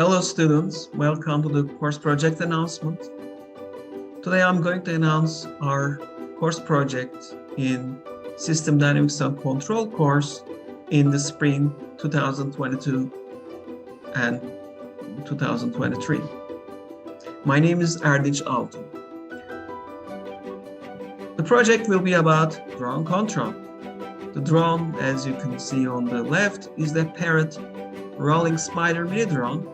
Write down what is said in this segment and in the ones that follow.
Hello students, welcome to the course project announcement. Today I'm going to announce our course project in System Dynamics and Control course in the spring 2022 and 2023. My name is Erdinç Altun. The project will be about drone control. The drone, as you can see on the left, is the parrot rolling spider mini drone.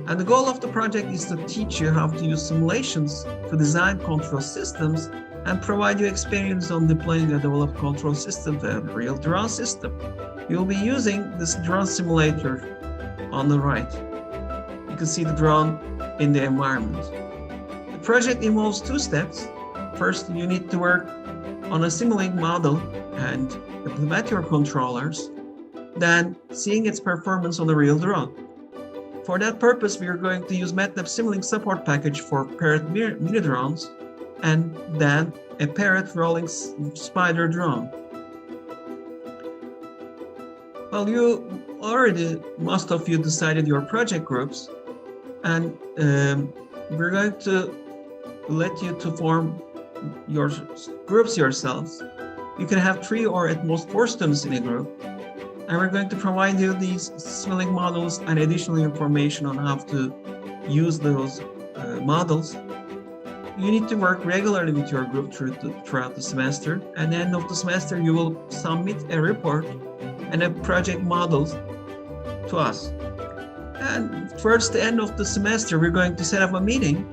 And the goal of the project is to teach you how to use simulations to design control systems and provide you experience on deploying a developed control system to a real drone system. You'll be using this drone simulator on the right. You can see the drone in the environment. The project involves two steps. First, you need to work on a simulating model and implement your controllers, then seeing its performance on the real drone. For that purpose, we are going to use MATLAB Simulink support package for parrot mini drones and then a parrot rolling spider drone. Well, most of you decided your project groups, and we're going to let you to form your groups yourselves. You can have 3 or at most 4 students in a group. And we're going to provide you these Simulink models and additional information on how to use those models. You need to work regularly with your group throughout the semester. At the end of the semester, you will submit a report and a project model to us. And towards the end of the semester, we're going to set up a meeting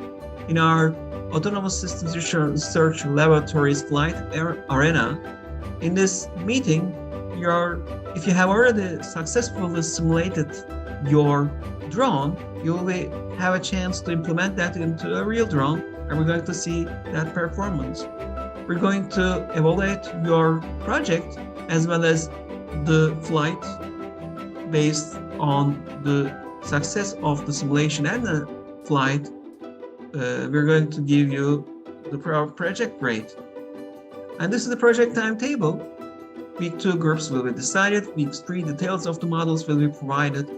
in our Autonomous Systems Research Laboratories Flight Arena. In this meeting, if you have already successfully simulated your drone, you will have a chance to implement that into a real drone, and we're going to see that performance. We're going to evaluate your project as well as the flight based on the success of the simulation and the flight. We're going to give you the project grade. And this is the project timetable. Week 2 groups will be decided. Week 3 details of the models will be provided.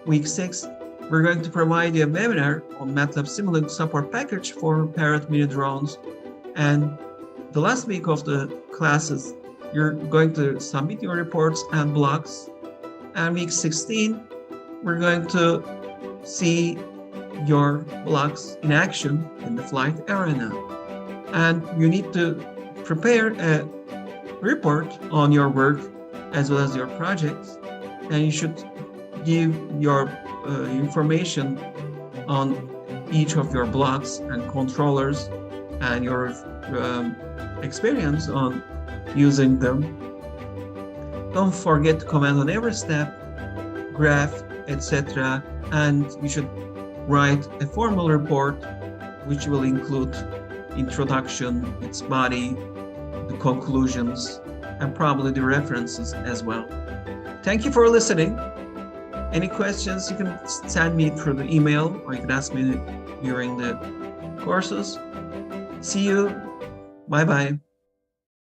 Week 6 we're going to provide you a webinar on MATLAB Simulink support package for parrot mini drones. And the last week of the classes, you're going to submit your reports and blogs. And week 16 we're going to see your blogs in action in the flight arena. And you need to prepare a report on your work as well as your projects, and you should give your information on each of your blocks and controllers and your experience on using them. Don't forget to comment on every step, graph, etc. And you should write a formal report which will include introduction, its body, the conclusions, and probably the references as well. Thank you for listening. Any questions, you can send me through the email, or you can ask me during the courses. See you. Bye-bye.